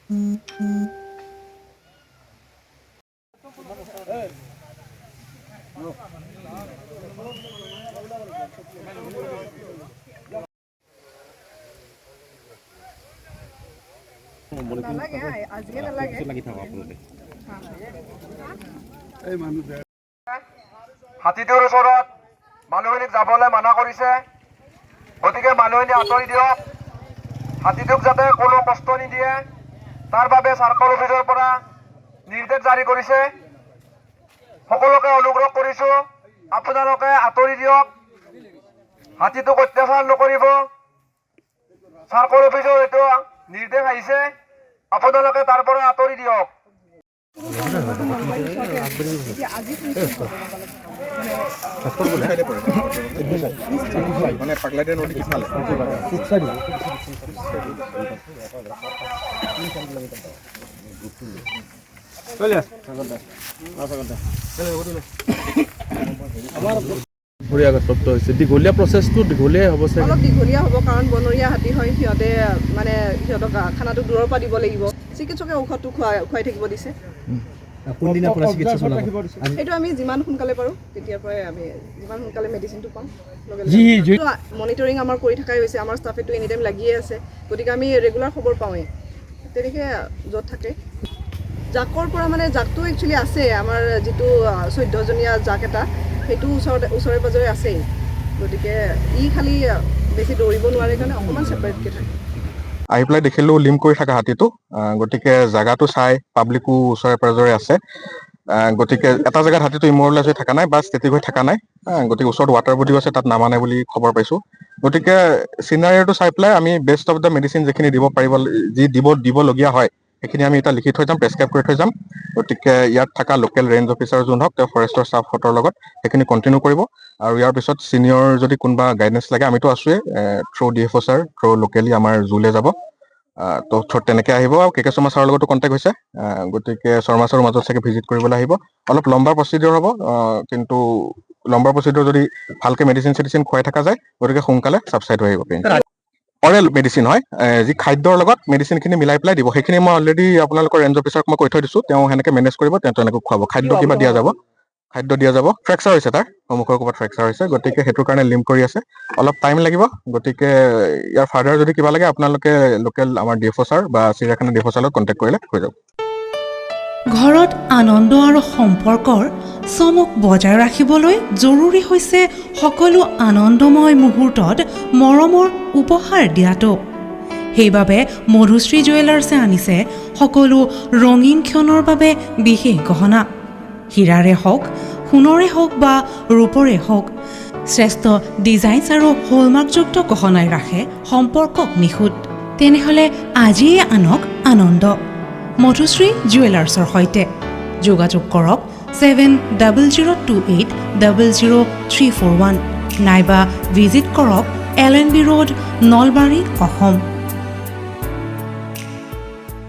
হাতীটোৰ ওচৰত মানুহখিনিক যাবলৈ মানা কৰিছে, গতিকে মানুহখিনি আঁতৰি দিয়ক। হাতীটোক যাতে কোনো কষ্ট নিদিয়ে তাৰ বাবে চাৰ্কল অফিচৰ পৰা নিৰ্দেশ জাৰি কৰিছে। সকলোকে অনুৰোধ কৰিছো, আপোনালোকে আঁতৰি দিয়ক, হাতীটোক অত্যাচাৰ নকৰিব। চাৰ্কল অফিচৰ এইটো নিৰ্দেশ আহিছে, আপোনালোকে তাৰ পৰা আঁতৰি দিয়ক। দীঘলীয়া প্ৰচেছটো দীঘলীয়া হ'ব চাগে, অলপ দীঘলীয়া হ'ব, কাৰণ বনৰীয়া হাতী হয়। সিহঁতে মানে সিহঁতক খানাটো দূৰৰ পৰা দিব লাগিব। চিকিৎসকে ঔষধটো খুৱাই থাকিব দিছে। সেইটো আমি যিমান সোনকালে পাৰোঁ তেতিয়াৰ পৰাই আমি যিমান সোনকালে মেডিচিনটো পাওঁ মনিটৰিং আমাৰ কৰি থকাই হৈছে। আমাৰ ষ্টাফেটো এনি টাইম লাগিয়ে আছে, গতিকে আমি ৰেগুলাৰ খবৰ পাওঁৱেই। তেনেকৈ য'ত থাকে জাকৰ পৰা মানে জাকটো একচুৱেলি আছে, আমাৰ যিটো 14জনীয়া জাক এটা সেইটো ওচৰে পাজৰে আছেই। গতিকে ই খালি বেছি দৌৰিব নোৱাৰে কাৰণে অকণমান ছেপাৰেটকৈ থাকে। আহি পেলাই দেখিলোঁ লিম কৰি থকা হাতীটো, গতিকে জেগাটো চাই পাব্লিকো ওচৰে পাজৰে আছে। গতিকে এটা জেগাত হাতীটো ইমৰলেছ হৈ থকা নাই বা ষ্টেটিক হৈ থকা নাই। গতিকে ওচৰত ৱাটাৰ বডিও আছে, তাত নামা নাই বুলি খবৰ পাইছোঁ। গতিকে চিনাৰিঅ'টো চাই পেলাই আমি বেষ্ট অফ দ্য মেডিচিন যিখিনি দিবলগীয়া হয় সেইখিনি আমি এতিয়া লিখি থৈ যাম, প্ৰেছক্ৰাইব কৰি থৈ যাম। গতিকে ইয়াত থকা লোকেল ৰেঞ্জ অফিচাৰ যোন হওক, তেওঁ ফৰেষ্টৰ ষ্টাফহঁতৰ লগত সেইখিনি কণ্টিনিউ কৰিব। আৰু ইয়াৰ পিছত ছিনিয়ৰ যদি কোনোবা গাইডেঞ্চ লাগে, আমিতো আছোৱেই, through DFO sir, through locally আমাৰ জুলে যাব। তো তেনেকৈ আহিব। আৰু KK শৰ্মা ছাৰৰ লগতো কণ্টেক্ট হৈছে, গতিকে শৰ্মা ছাৰৰ মাজত চাগে ভিজিট কৰিবলৈ আহিব। অলপ লম্বা প্ৰচিডিঅ'ৰ হ'ব, কিন্তু লম্বা প্ৰচিডিঅ'ৰ যদি ভালকৈ মেডিচিন চেডিচিন খুৱাই থকা যায়, গতিকে সোনকালে ছাবচাইড হৈ আহিব পেইন। অৰেল মেডিচিন হয়, যি খাদ্যৰ লগত মেডিচিনখিনি মিলাই পেলাই দিব। সেইখিনি মই অলৰেডি আপোনালোকৰ ৰেঞ্জ অফিচাৰক মই কৈ থৈ দিছোঁ, তেওঁ সেনেকৈ মেনেজ কৰিব, তেওঁ তেনেকৈ খুৱাব। খাদ্য কিবা দিয়া যাব, ফ্ৰেকচাৰ হৈছে, তাৰ সন্মুখৰ ক'ৰবাত ফ্ৰেকচাৰ হৈছে, গতিকে সেইটোৰ কাৰণে লিম্প কৰি আছে, অলপ টাইম লাগিব। গতিকে ইয়াৰ ফাৰ্ডাৰ যদি কিবা লাগে আপোনালোকে লোকেল আমাৰ DFO ছাৰ বা চিৰিয়াখানা DFO ছাৰৰ লগত কণ্টেক্ট কৰিলে হৈ যাব। ঘৰত আনন্দ আৰু সম্পৰ্কৰ চমক বজাই ৰাখিবলৈ জৰুৰী হৈছে সকলো আনন্দময় মুহূৰ্তত মৰমৰ উপহাৰ দিয়াটো। সেইবাবে মধুশ্ৰী জুৱেলাৰ্ছে আনিছে সকলো ৰঙীন ক্ষণৰ বাবে বিশেষ গহনা। হীৰাৰে হওক, সোণৰে হওক বা ৰূপৰে হওক, শ্ৰেষ্ঠ ডিজাইনছ আৰু হলমাৰ্কযুক্ত গহনাই ৰাখে সম্পৰ্কক নিখুঁত। তেনেহ'লে আজিয়ে আনক আনন্দ মধুশ্ৰী জুৱেলাৰ্ছৰ সৈতে। যোগাযোগ কৰক 7028000341 নাইবা ভিজিট কৰক LNB ৰোড, নলবাৰী, অসম।